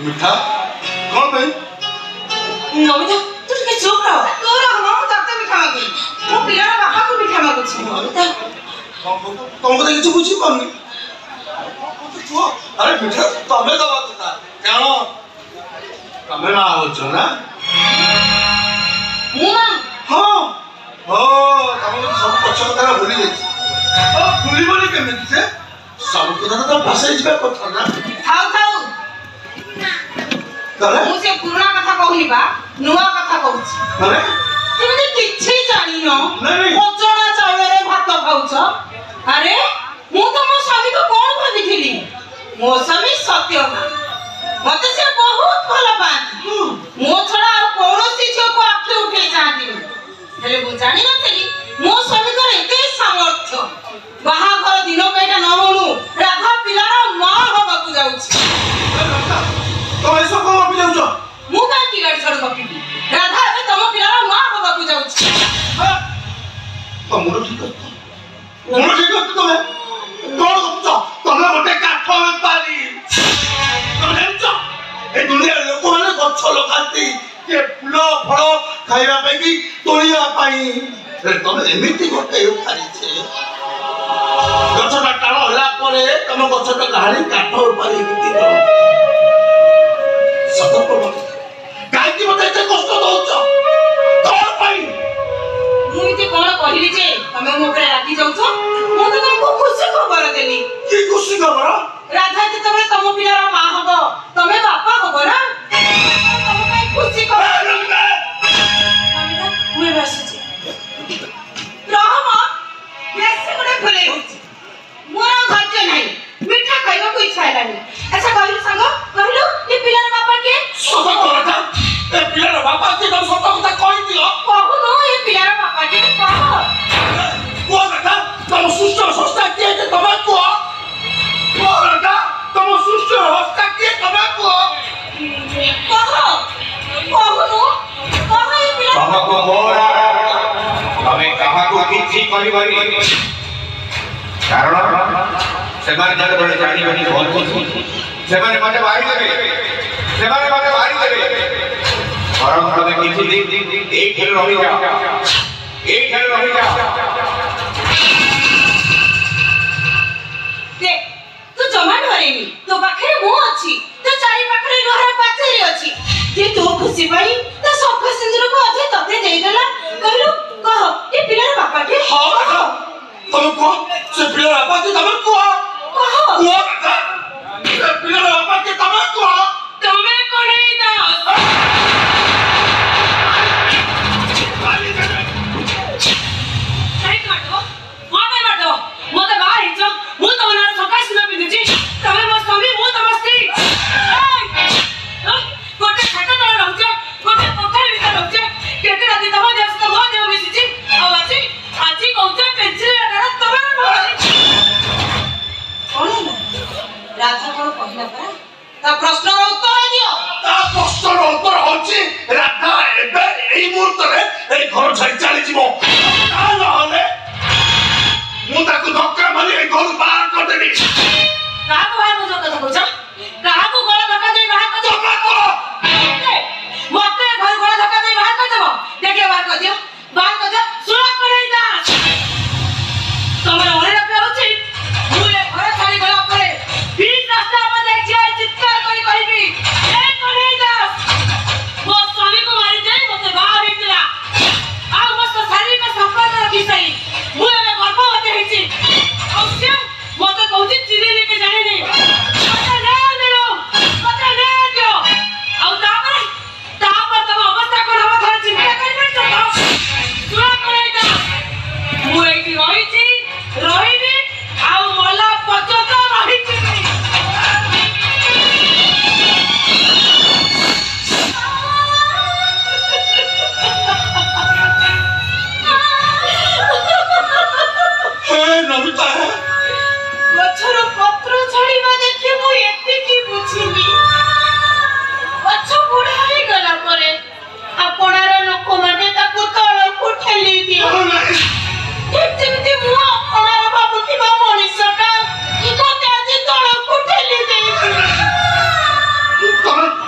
मिठा कौन भाई नमिता तू ଟିକେ ଚୁପ ରହ ତୋର ମୁଁ ତତେ ମିଠା ମାଗି ମୁଁ ପିଲାର ବାପାକୁ ମିଠା ମାଗୁଛି ନମିତା तुमको तो কিছু বুঝি পারনি अरे मिठा तमे दबा था কেন तमे ना होছো না ମୁଁ ମା हां ओ तमे सब पछ କଥା भूली जाई ओ भूली बोली केमिति से सब কথা तो भाषा ଯିବା କଥା ନା ଥାଉ ଥାଉ करे ମୁଁ ସେ ପୁରୁଣା କଥା କହୁନି ବା ନୂଆ କଥା କହୁଛି करे ତୁମେ କିଛି ଜାଣିନ नहीं ଅଜଣା ଚାଉଳରେ ଭାତ ଖାଉଛ ଆରେ ମୁଁ ତ ମୋ ସ୍ୱାମୀକୁ କଣ ଭାବିଥିଲି ମୋ ସ୍ୱାମୀ ସତ୍ୟବାନ ମତେ ସେ ବହୁତ ଭଲ ପାଆନ୍ତି ମୋ ଛଡା ଆଉ କୌଣସି ଝିଅକୁ ଆଖି ଉଠେଇ ଚାହାନ୍ତିନି ହେଲେ ମୁଁ ଜାଣିନଥିଲି ମୋ ସ୍ୱାମୀଙ୍କର ଏତେ ସାମର୍ଥ୍ୟ ବାହାଘର ଦିନକୁ ଏଇଟା ନ ହଉଣୁ ରାଧା ପିଲାର ମା ହବାକୁ ଯାଉଛି तो ऐसा कौन अभी जाउछ ମୁଁ କାହିଁକି ଗାଡ଼ି ଛାଡୁ ଗପିବି ରାଧା ଏବେ ତମ ପିଲାର ମା ହବାକୁ ଯାଉଛି तो मुंड ठीक है मुंड ठीक है तुम्हें कौन गपुछ तमे गोटे काठ बेपारी तमे जानछ ए दुनिया लोक माने गछ लगाती के फूल फल खाइबा पे की तोड़िया पाई तमे एमिति गोटे उखारी छे गछटा टाळ होला परे तमे गछटा गाड़ी काठ बेपारी एमिति करो सतर्क मत काहे मते एते कष्ट दउछ कौन पाई ମୁଁ ଏତେ କଣ କହିଲି ଯେ ତମେ ମୋ ଉପରେ ରାଗି ଯାଉଛ ମୁଁ ତ ତମକୁ ଖୁସି ଖବର ଦେଲି की खुशी खबर ରାଧା ଯେତେବେଳେ ତମ ପିଲାର ମା ହବ ତମେ ବାପା ହବ ନା ତମ ପାଇଁ ଖୁସି ଖବର ନମିତା ମୁଁ ଏବେ ଆସୁଛି ରହମ ବେଶୀ ଗୋଟେ ଭୁଲେଇ ହଉଛି ମୋର ଧୈର୍ଯ୍ୟ ନାହିଁ ମିଠା ଖାଇବାକୁ ଇଚ୍ଛା ହେଲାନି ଆଚ୍ଛା କହିଲୁ ସାଙ୍ଗ କହିଲୁ ଏ ପିଲାର ବାପା କିଏ सत कथा ए पिलार बापा के तम सत कथा कहि दियो କହୁନୁ ଏ ପିଲାର ବାପା କିଏ କହ को बेटा तम सुष्ट संस्था के तमे को बेटा तम सुष्ट संस्था के तमे को କହ କହୁନୁ କହ ଏ ପିଲା ତମକୁ ମୋର ତମେ କାହାକୁ କିଛି କରିବନି କାରଣ ସେମାନେ ଯେତେବେଳେ ଜାଣିବେନି ଭଲ ସେମାନେ ମତେ ମାରିଦେବେ ବରଂ ତମେ କିଛି ଦିନ ଏଇଠାରେ ରହିଯାଅ देख तू जमा डरेनी तो पाखरे मु अछि तो चारि पाखरे लोहार पाचेरी अछि जे तो खुशी पाई तो सब सिंदूर को अधे तते देई देला कहलु कह ए पिलार बापा के हां बेटा तम को से पिलार बापा के तमे को कह बेटा से पिलार बापा के तमे को तमे कोडे दास मते बाहर हिच मु तमनार सकाश न बिदुची तमे मो स्वामी मु तम स्त्री गोटे खाता तळ रहउछ गोटे पोखरी भीतर रहउछ केते राती तम देश तो मो देव मिसिची आ आजी कहउछ पेंसिल लगार तमे कोन राधा कोन कहला परा ता प्रश्नर उत्तर दियो ता प्रश्नर उत्तर होची राधा एबे एई मुहूर्त रे एई घर छाई चली जीवो ता नहले मु ताकू धक्का मारी एई घर बाहर कर देनी काहा को बाहर बुझो कथा बुझा काहा को गला धक्का दे बाहर कर तमे को मते घर गला धक्का दे बाहर कर देबो देखे बाहर कर दियो सुरा करे दास तमरे ओरे रखे होछि मुए घर छाड़ी गला परे बीच रास्ता पर देख जाय चित्कार करी कहबी ए करे दास मो स्वामी को मारी दे मते बाहर हितला आ मस्त शारीरिक संपर्क रखी सही मुए में गर्भवती हिची औसे मते कहउछि चिनी लेके जाने नहीं मते ले दियो औ तापर तम अवस्था कोन हम थोड़ा चिंता करि पड़छ तो सुरा करे दास मु एठी रहिबी आ मला पचत रहिछि हे नमिता गछर पत्र झड़ीबा देखि मु एते की बुझिली गछ बुढ़ा हे गला परे आपणार लोक माने ताकू तळकू ठेली दियो ठीक जेमति मु आपणार बाबुथिबा मनुष्यटा मते आज तळकू ठेली देई तमे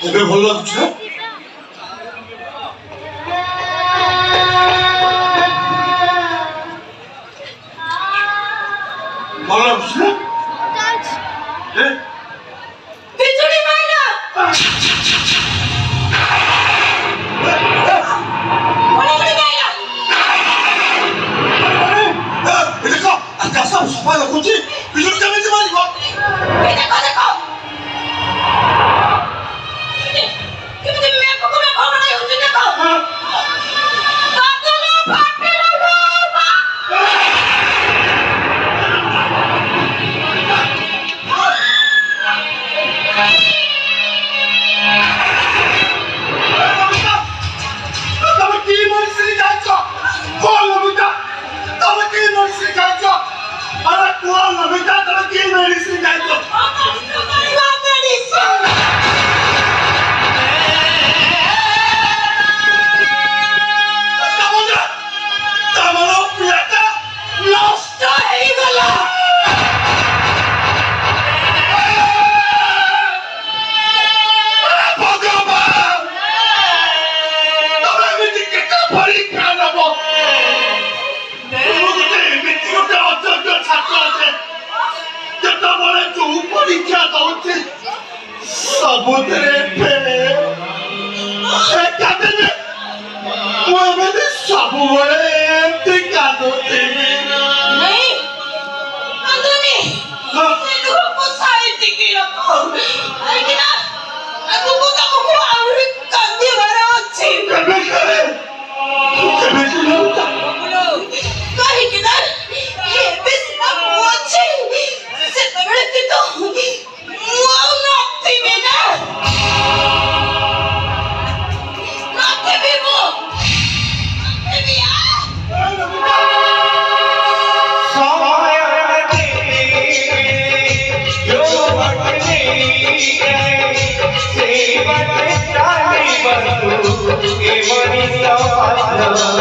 ଏବେ ଭଲ ଲାଗୁଛି ନା? ଭଲ ଲାଗୁଛି ନା? ବିଜୁଳି ମାଇଲା ଦେଖ ଆକାଶ ସଫା ରଖୁଛି ବିଜୁଳି କେମିତି ମାରିବ? ଦେଖ ଦେଖ କେମିତି ମେଘ ବନାଇ ହଉଛି ଦେଖ ବାଦଲ ଫାଟିଲା তুমি কি মরিসি যাচ্ছ কোন নমিতা তুমি কি মরিসি যাচ্ছ আরে কোন নমিতা তুমি কি মরিসি যাচ্ছ ସବୁଥିରେ ଫେରେ କାନ୍ଦିବେ ମୁଁ ଏମିତି ସବୁବେଳେ ଏମିତି କାନ୍ଦୁଥିବି नहीं अंदनी से लोग को साइड की रखो लेकिन तुमको तो को और कंदी भरा ଅଛି କେବେ କରେ कहीं कि ना ये बिस्ना मोची से तबले की तो वाओ नॉटी में ना नॉटी भी वो नॉटी भी आ सेवट चाली बंधु के मनी सवाल